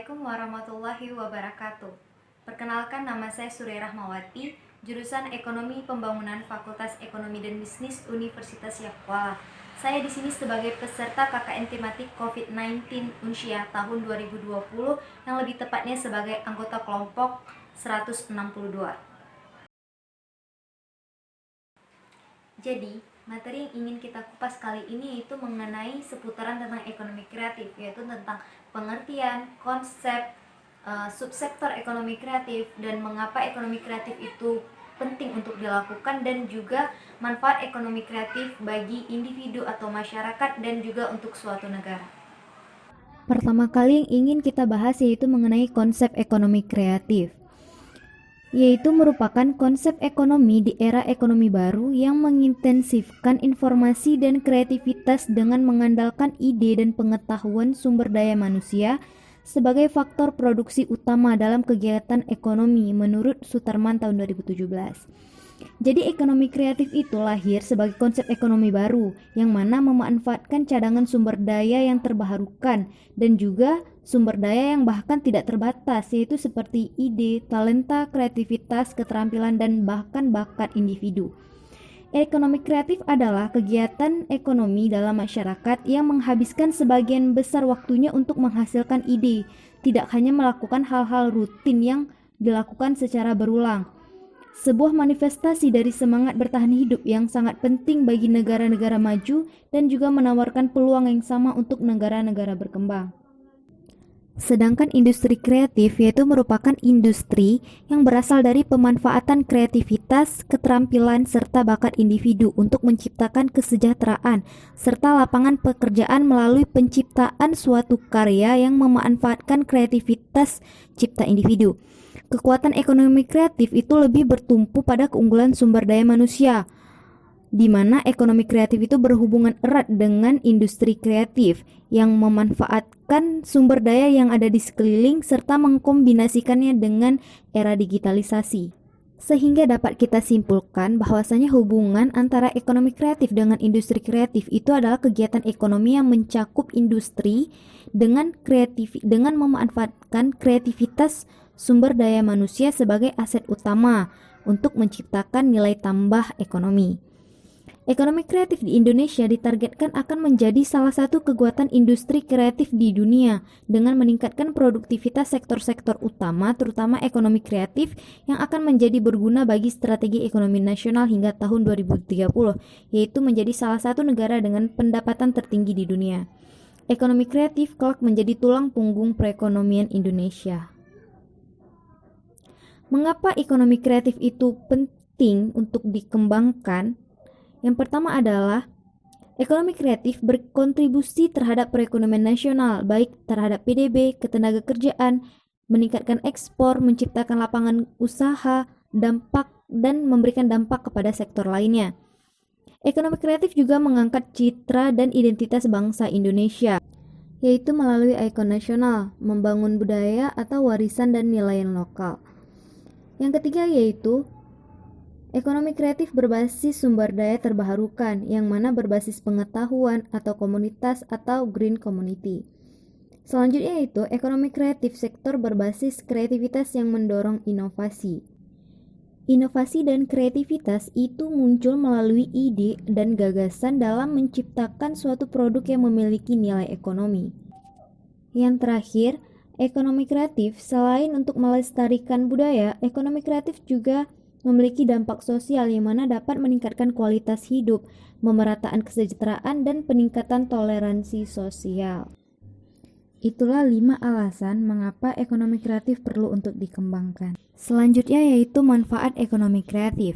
Assalamualaikum warahmatullahi wabarakatuh. Perkenalkan, nama saya Surya Rahmawati, jurusan Ekonomi Pembangunan Fakultas Ekonomi dan Bisnis Universitas Yahkuala. Saya di sini sebagai peserta KKN tematik COVID-19 Unsyah tahun 2020, yang lebih tepatnya sebagai anggota kelompok 162. Jadi, materi yang ingin kita kupas kali ini yaitu mengenai seputaran tentang ekonomi kreatif, yaitu tentang pengertian, konsep, subsektor ekonomi kreatif, dan mengapa ekonomi kreatif itu penting untuk dilakukan, dan juga manfaat ekonomi kreatif bagi individu atau masyarakat dan juga untuk suatu negara. Pertama kali yang ingin kita bahas yaitu mengenai konsep ekonomi kreatif, yaitu merupakan konsep ekonomi di era ekonomi baru yang mengintensifkan informasi dan kreativitas dengan mengandalkan ide dan pengetahuan sumber daya manusia sebagai faktor produksi utama dalam kegiatan ekonomi menurut Sutarman tahun 2017. Jadi ekonomi kreatif itu lahir sebagai konsep ekonomi baru yang mana memanfaatkan cadangan sumber daya yang terbarukan dan juga sumber daya yang bahkan tidak terbatas, yaitu seperti ide, talenta, kreativitas, keterampilan, dan bahkan bakat individu. Ekonomi kreatif adalah kegiatan ekonomi dalam masyarakat yang menghabiskan sebagian besar waktunya untuk menghasilkan ide, tidak hanya melakukan hal-hal rutin yang dilakukan secara berulang. Sebuah manifestasi dari semangat bertahan hidup yang sangat penting bagi negara-negara maju dan juga menawarkan peluang yang sama untuk negara-negara berkembang. Sedangkan industri kreatif yaitu merupakan industri yang berasal dari pemanfaatan kreativitas, keterampilan, serta bakat individu untuk menciptakan kesejahteraan serta lapangan pekerjaan melalui penciptaan suatu karya yang memanfaatkan kreativitas cipta individu. Kekuatan ekonomi kreatif itu lebih bertumpu pada keunggulan sumber daya manusia, di mana ekonomi kreatif itu berhubungan erat dengan industri kreatif yang memanfaatkan sumber daya yang ada di sekeliling serta mengkombinasikannya dengan era digitalisasi. Sehingga dapat kita simpulkan bahwasanya hubungan antara ekonomi kreatif dengan industri kreatif itu adalah kegiatan ekonomi yang mencakup industri dengan memanfaatkan kreativitas sumber daya manusia sebagai aset utama untuk menciptakan nilai tambah ekonomi. Ekonomi kreatif di Indonesia ditargetkan akan menjadi salah satu kekuatan industri kreatif di dunia dengan meningkatkan produktivitas sektor-sektor utama, terutama ekonomi kreatif yang akan menjadi berguna bagi strategi ekonomi nasional hingga tahun 2030, yaitu menjadi salah satu negara dengan pendapatan tertinggi di dunia. Ekonomi kreatif kelak menjadi tulang punggung perekonomian Indonesia. Mengapa ekonomi kreatif itu penting untuk dikembangkan? Yang pertama adalah ekonomi kreatif berkontribusi terhadap perekonomian nasional, baik terhadap PDB, ketenaga kerjaan, meningkatkan ekspor, menciptakan lapangan usaha, dan memberikan dampak kepada sektor lainnya. Ekonomi kreatif juga mengangkat citra dan identitas bangsa Indonesia, yaitu melalui ikon nasional, membangun budaya atau warisan dan nilai lokal. Yang ketiga yaitu ekonomi kreatif berbasis sumber daya terbarukan yang mana berbasis pengetahuan atau komunitas atau green community. Selanjutnya yaitu ekonomi kreatif sektor berbasis kreativitas yang mendorong inovasi. Inovasi dan kreativitas itu muncul melalui ide dan gagasan dalam menciptakan suatu produk yang memiliki nilai ekonomi. Yang terakhir, ekonomi kreatif selain untuk melestarikan budaya, ekonomi kreatif juga memiliki dampak sosial yang mana dapat meningkatkan kualitas hidup, pemerataan kesejahteraan, dan peningkatan toleransi sosial. Itulah 5 alasan mengapa ekonomi kreatif perlu untuk dikembangkan. Selanjutnya yaitu manfaat ekonomi kreatif.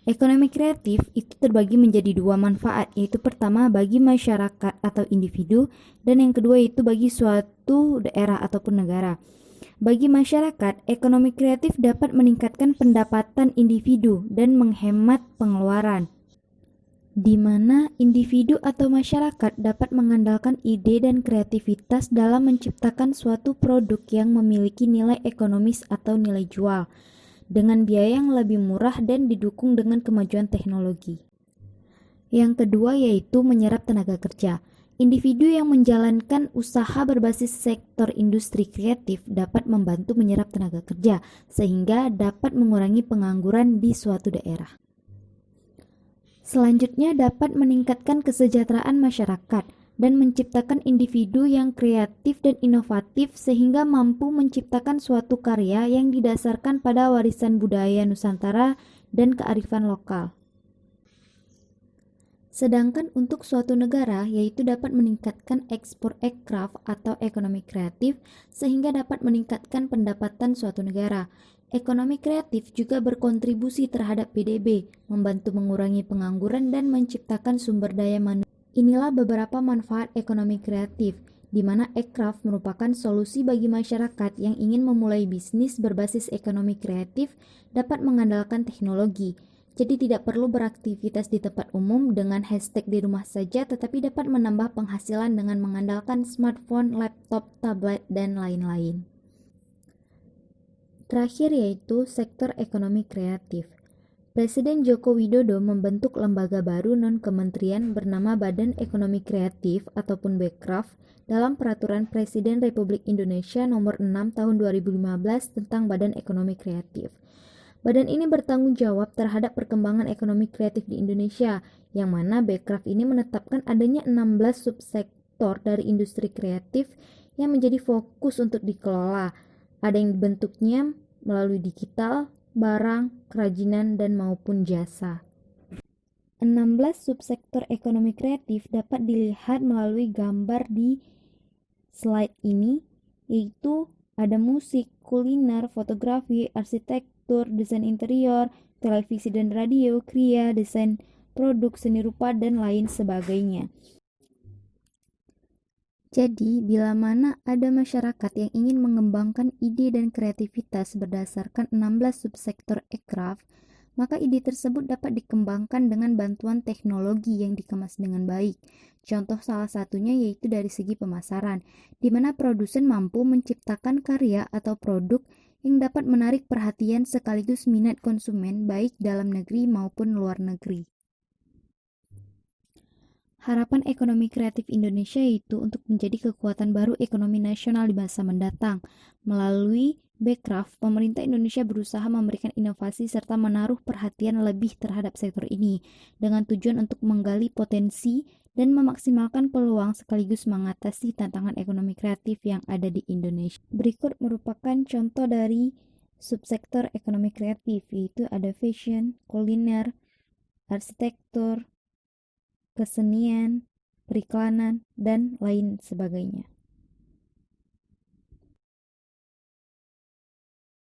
Ekonomi kreatif itu terbagi menjadi 2 manfaat, yaitu pertama bagi masyarakat atau individu, dan yang kedua itu bagi suatu daerah ataupun negara. Bagi masyarakat, ekonomi kreatif dapat meningkatkan pendapatan individu dan menghemat pengeluaran, di mana individu atau masyarakat dapat mengandalkan ide dan kreativitas dalam menciptakan suatu produk yang memiliki nilai ekonomis atau nilai jual, dengan biaya yang lebih murah dan didukung dengan kemajuan teknologi. Yang kedua yaitu menyerap tenaga kerja. Individu yang menjalankan usaha berbasis sektor industri kreatif dapat membantu menyerap tenaga kerja, sehingga dapat mengurangi pengangguran di suatu daerah. Selanjutnya dapat meningkatkan kesejahteraan masyarakat dan menciptakan individu yang kreatif dan inovatif sehingga mampu menciptakan suatu karya yang didasarkan pada warisan budaya Nusantara dan kearifan lokal. Sedangkan untuk suatu negara, yaitu dapat meningkatkan ekspor aircraft atau ekonomi kreatif sehingga dapat meningkatkan pendapatan suatu negara. Ekonomi kreatif juga berkontribusi terhadap PDB, membantu mengurangi pengangguran dan menciptakan sumber daya manusia. Inilah beberapa manfaat ekonomi kreatif, di mana aircraft merupakan solusi bagi masyarakat yang ingin memulai bisnis berbasis ekonomi kreatif dapat mengandalkan teknologi. Jadi tidak perlu beraktivitas di tempat umum dengan hashtag di rumah saja, tetapi dapat menambah penghasilan dengan mengandalkan smartphone, laptop, tablet, dan lain-lain. Terakhir yaitu sektor ekonomi kreatif. Presiden Joko Widodo membentuk lembaga baru non-kementerian bernama Badan Ekonomi Kreatif ataupun Bekraf dalam Peraturan Presiden Republik Indonesia Nomor 6 Tahun 2015 tentang Badan Ekonomi Kreatif. Badan ini bertanggung jawab terhadap perkembangan ekonomi kreatif di Indonesia, yang mana Bekraf ini menetapkan adanya 16 subsektor dari industri kreatif yang menjadi fokus untuk dikelola. Ada yang bentuknya melalui digital, barang, kerajinan, dan maupun jasa. 16 subsektor ekonomi kreatif dapat dilihat melalui gambar di slide ini, yaitu ada musik, kuliner, fotografi, arsitektur, desain interior, televisi dan radio, kriya, desain produk, seni rupa, dan lain sebagainya. Jadi, bila mana ada masyarakat yang ingin mengembangkan ide dan kreativitas berdasarkan 16 subsektor aircraft, maka ide tersebut dapat dikembangkan dengan bantuan teknologi yang dikemas dengan baik. Contoh salah satunya yaitu dari segi pemasaran, di mana produsen mampu menciptakan karya atau produk yang dapat menarik perhatian sekaligus minat konsumen baik dalam negeri maupun luar negeri. Harapan ekonomi kreatif Indonesia yaitu untuk menjadi kekuatan baru ekonomi nasional di masa mendatang. Melalui Bekraf, pemerintah Indonesia berusaha memberikan inovasi serta menaruh perhatian lebih terhadap sektor ini dengan tujuan untuk menggali potensi dan memaksimalkan peluang sekaligus mengatasi tantangan ekonomi kreatif yang ada di Indonesia. Berikut merupakan contoh dari subsektor ekonomi kreatif, yaitu ada fashion, kuliner, arsitektur, kesenian, periklanan, dan lain sebagainya.